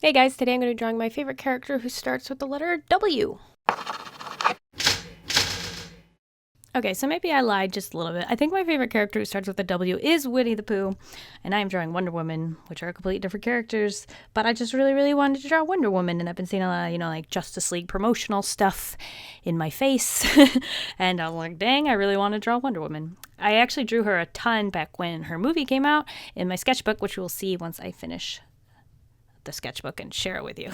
Hey guys, today I'm going to be drawing my favorite character who starts with the letter W. Okay, so maybe I lied just a little bit. I think my favorite character who starts with a W is Winnie the Pooh, and I am drawing Wonder Woman, which are completely different characters, but I just really wanted to draw Wonder Woman, and I've been seeing a lot of, like Justice League promotional stuff in my face, and I was like, dang, I really want to draw Wonder Woman. I actually drew her a ton back when her movie came out in my sketchbook, which we'll see once I finish the sketchbook and share it with you.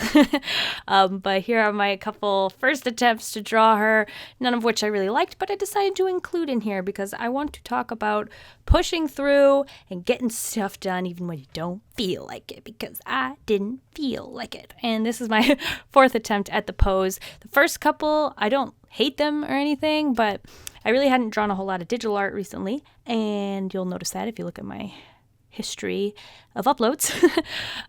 But here are my couple first attempts to draw her, none of which I really liked, but I decided to include in here because I want to talk about pushing through and getting stuff done even when you don't feel like it, because I didn't feel like it. And this is my fourth attempt at the pose. The first couple, I don't hate them or anything, but I really hadn't drawn a whole lot of digital art recently, and you'll notice that if you look at my history of uploads.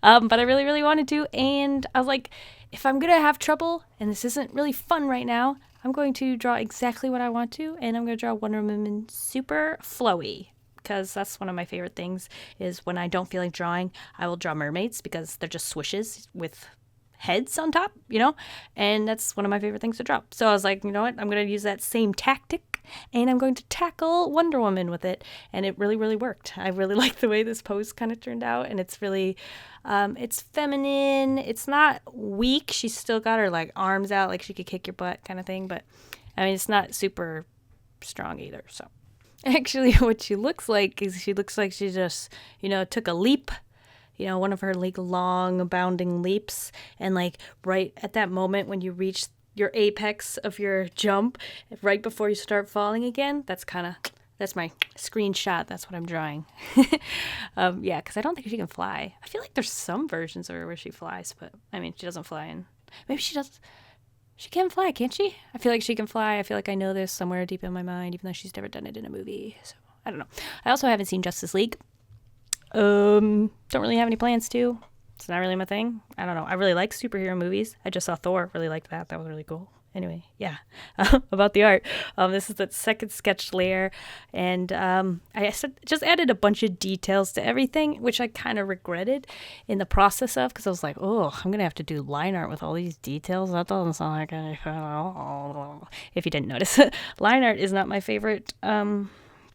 But I really wanted to, and I was like, if I'm gonna have trouble and this isn't really fun right now, I'm going to draw exactly what I want to, and I'm going to draw Wonder Woman super flowy, because that's one of my favorite things. Is when I don't feel like drawing, I will draw mermaids because they're just swishes with heads on top, and that's one of my favorite things to draw. So I was like, you know what, I'm going to use that same tactic, and I'm going to tackle Wonder Woman with it, and it really worked. I really like the way this pose kind of turned out, and it's really, it's feminine. It's not weak. She's still got her like arms out, like she could kick your butt kind of thing, but I mean, it's not super strong either. So actually, what she looks like is she just, took a leap. One of her like long bounding leaps, and like right at that moment when you reach your apex of your jump, right before you start falling again, that's my screenshot. That's what I'm drawing. Yeah, because I don't think she can fly. I feel like there's some versions of her where she flies, but I mean, she doesn't fly, and maybe she does. She can fly, can't she? I feel like she can fly. I feel like I know this somewhere deep in my mind, even though she's never done it in a movie. So I don't know. I also haven't seen Justice League. Don't really have any plans to. It's not really my thing. I don't know. I really like superhero movies. I just saw Thor. Really liked that. That was really cool. Anyway, yeah. About the art. This is the second sketch layer, and I just added a bunch of details to everything, which I kind of regretted in the process of, because I was like, oh, I'm gonna have to do line art with all these details. That doesn't sound like anything. If you didn't notice, line art is not my favorite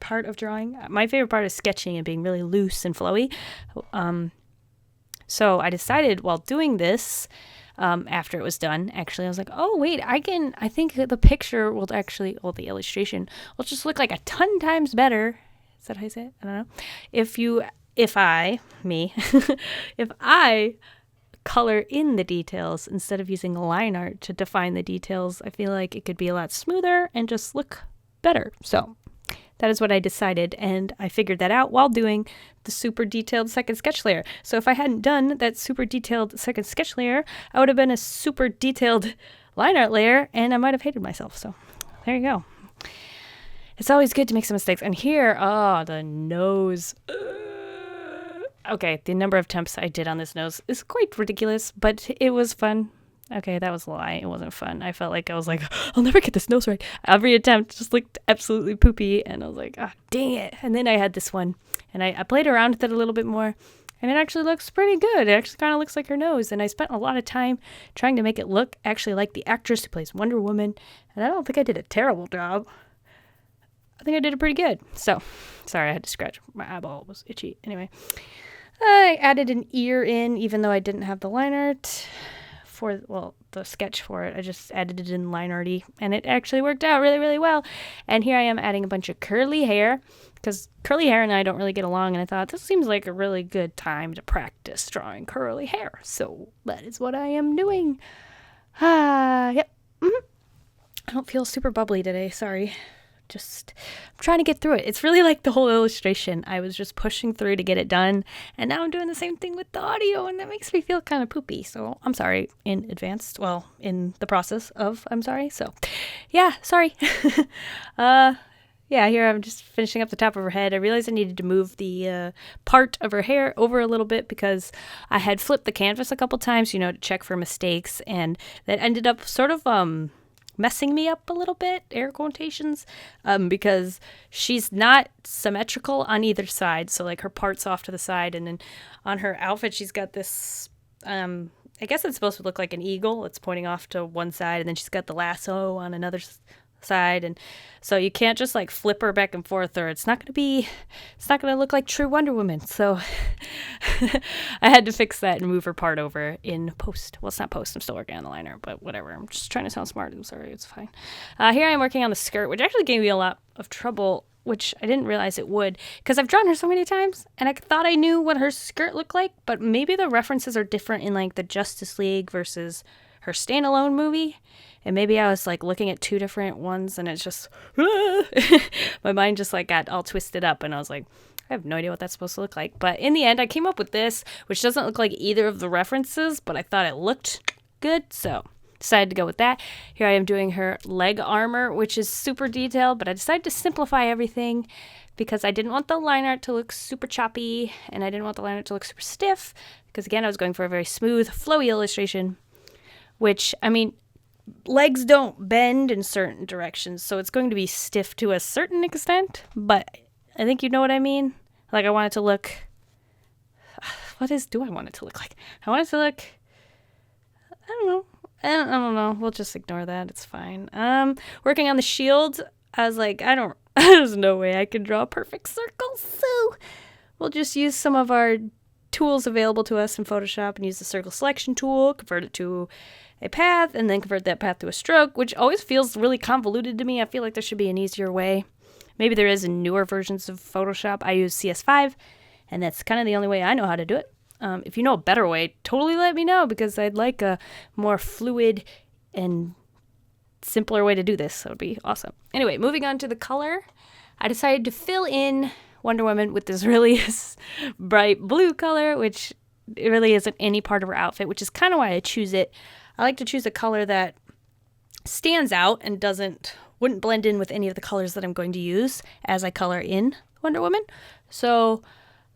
part of drawing. My favorite part is sketching and being really loose and flowy. So I decided while doing this, after it was done, actually, I was like, oh, wait, I think the picture will actually, the illustration will just look like a ton times better. Is that how you say it? I don't know. If I color in the details instead of using line art to define the details, I feel like it could be a lot smoother and just look better. So that is what I decided, and I figured that out while doing the super detailed second sketch layer. So if I hadn't done that super detailed second sketch layer, I would have been a super detailed line art layer, and I might have hated myself. So there you go. It's always good to make some mistakes. And here, the nose. Okay, the number of attempts I did on this nose is quite ridiculous, but it was fun. Okay, that was a lie. It wasn't fun. I felt like I was like, I'll never get this nose right. Every attempt just looked absolutely poopy, and I was like, dang it. And then I had this one, and I played around with it a little bit more, and it actually looks pretty good. It actually kind of looks like her nose, and I spent a lot of time trying to make it look actually like the actress who plays Wonder Woman, and I don't think I did a terrible job. I think I did it pretty good. So, sorry, I had to scratch. My eyeball it was itchy. Anyway, I added an ear in, even though I didn't have the line art for the sketch for it. I just added it in line arty, and it actually worked out really well. And here I am adding a bunch of curly hair, because curly hair and I don't really get along, and I thought this seems like a really good time to practice drawing curly hair. So that is what I am doing. Yep. I don't feel super bubbly today, sorry. I'm trying to get through it. It's really like the whole illustration. I was just pushing through to get it done, and now I'm doing the same thing with the audio, and that makes me feel kind of poopy. So I'm sorry in advance. Well, in the process of, I'm sorry. So yeah, sorry. Yeah, here I'm just finishing up the top of her head. I realized I needed to move the part of her hair over a little bit because I had flipped the canvas a couple times, to check for mistakes, and that ended up sort of messing me up a little bit, air quotations, because she's not symmetrical on either side. So like her part's off to the side, and then on her outfit she's got this I guess it's supposed to look like an eagle. It's pointing off to one side, and then she's got the lasso on another side, and so you can't just like flip her back and forth, or it's not going to look like true Wonder Woman. So I had to fix that and move her part over in post. Well, it's not post, I'm still working on the liner, but whatever. I'm just trying to sound smart. I'm sorry, it's fine. Here I'm working on the skirt, which actually gave me a lot of trouble, which I didn't realize it would, because I've drawn her so many times, and I thought I knew what her skirt looked like, but maybe the references are different in like the Justice League versus her standalone movie. And maybe I was like looking at two different ones, and it's just, my mind just like got all twisted up, and I was like, I have no idea what that's supposed to look like. But in the end, I came up with this, which doesn't look like either of the references, but I thought it looked good, so decided to go with that. Here I am doing her leg armor, which is super detailed, but I decided to simplify everything because I didn't want the line art to look super choppy, and I didn't want the line art to look super stiff, because again, I was going for a very smooth, flowy illustration, which, I mean, legs don't bend in certain directions, so it's going to be stiff to a certain extent, but I think you know what I mean. Like, I want it to look, do I want it to look like? I want it to look, I don't know. I don't know. We'll just ignore that. It's fine. Working on the shield, I was like, there's no way I can draw a perfect circle, so we'll just use some of our tools available to us in Photoshop and use the circle selection tool, convert it to a path, and then convert that path to a stroke, which always feels really convoluted to me. I feel like there should be an easier way. Maybe there is in newer versions of Photoshop. I use CS5, and that's kind of the only way I know how to do it. If you know a better way, totally let me know, because I'd like a more fluid and simpler way to do this. That would be awesome. Anyway, moving on to the color, I decided to fill in Wonder Woman with this really bright blue color, which it really isn't any part of her outfit, which is kind of why I choose it. I like to choose a color that stands out and wouldn't blend in with any of the colors that I'm going to use as I color in Wonder Woman. So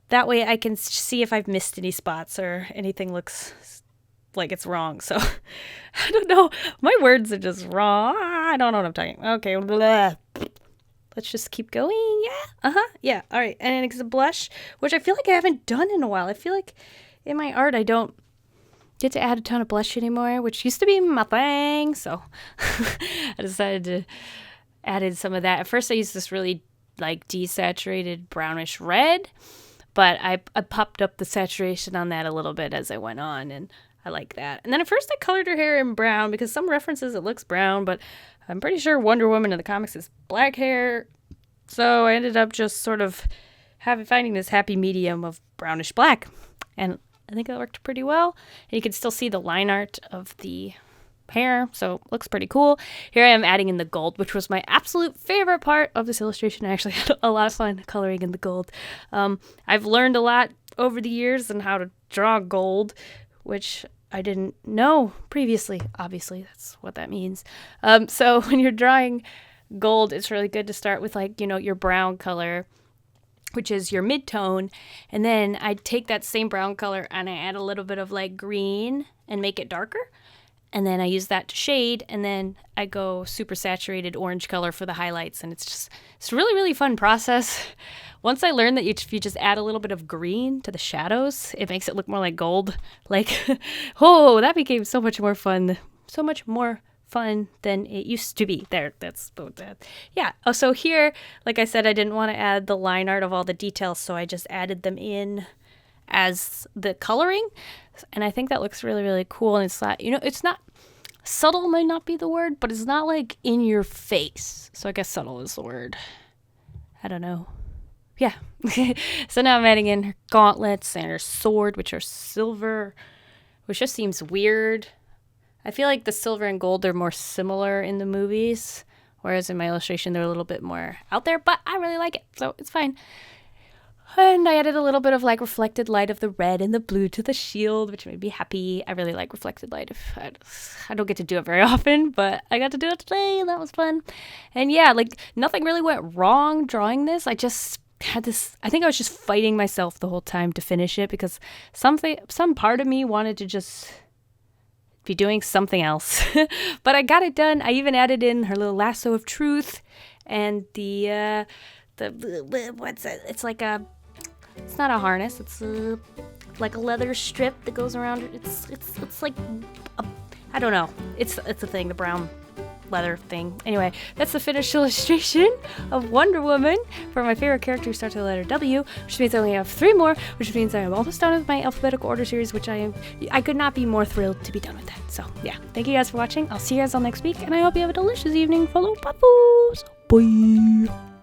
that way I can see if I've missed any spots or anything looks like it's wrong. So I don't know. My words are just wrong. I don't know what I'm talking. Okay. Blah. Let's just keep going. Yeah. Yeah. All right. And it's a blush, which I feel like I haven't done in a while. I feel like in my art, I don't get to add a ton of blush anymore, which used to be my thing. So I decided to add in some of that. At first I used this really like desaturated brownish red, but I popped up the saturation on that a little bit as I went on, and I like that. And then at first I colored her hair in brown, because some references it looks brown, but I'm pretty sure Wonder Woman in the comics is black hair. So I ended up just sort of finding this happy medium of brownish black. And I think that worked pretty well. And you can still see the line art of the hair, so it looks pretty cool. Here I am adding in the gold, which was my absolute favorite part of this illustration. I actually had a lot of fun coloring in the gold. I've learned a lot over the years on how to draw gold, which I didn't know previously. Obviously, that's what that means. So when you're drawing gold, it's really good to start with your brown color, which is your mid-tone, and then I take that same brown color and I add a little bit of like green and make it darker. And then I use that to shade, and then I go super saturated orange color for the highlights, and it's a really, really fun process. Once I learned that if you just add a little bit of green to the shadows, it makes it look more like gold. Oh, that became so much more fun. So much more fun than it used to be. That's about that. Yeah. Oh, so here, like I said, I didn't want to add the line art of all the details, so I just added them in as the coloring, and I think that looks really, really cool. And it's not, it's not subtle, might not be the word, but it's not like in your face. So I guess subtle is the word. I don't know. Yeah. So now I'm adding in her gauntlets and her sword, which are silver, which just seems weird. I feel like the silver and gold are more similar in the movies, whereas in my illustration they're a little bit more out there, but I really like it, so it's fine. And I added a little bit of like reflected light of the red and the blue to the shield, which made me happy. I really like reflected light. I don't get to do it very often, but I got to do it today, and that was fun. And yeah, like nothing really went wrong drawing this. I just had this, I think I was just fighting myself the whole time to finish it, because some part of me wanted to just be doing something else. But I got it done. I even added in her little lasso of truth and what's it? It's like it's not a harness. It's like a leather strip that goes around it. It's like I don't know. It's a thing, the brown leather thing. Anyway, that's the finished illustration of Wonder Woman for my favorite character who starts with the letter W, which means I only have 3 more, which means I am almost done with my alphabetical order series, which I could not be more thrilled to be done with that. So yeah, thank you guys for watching. I'll see you guys all next week, and I hope you have a delicious evening full of waffles. Bye.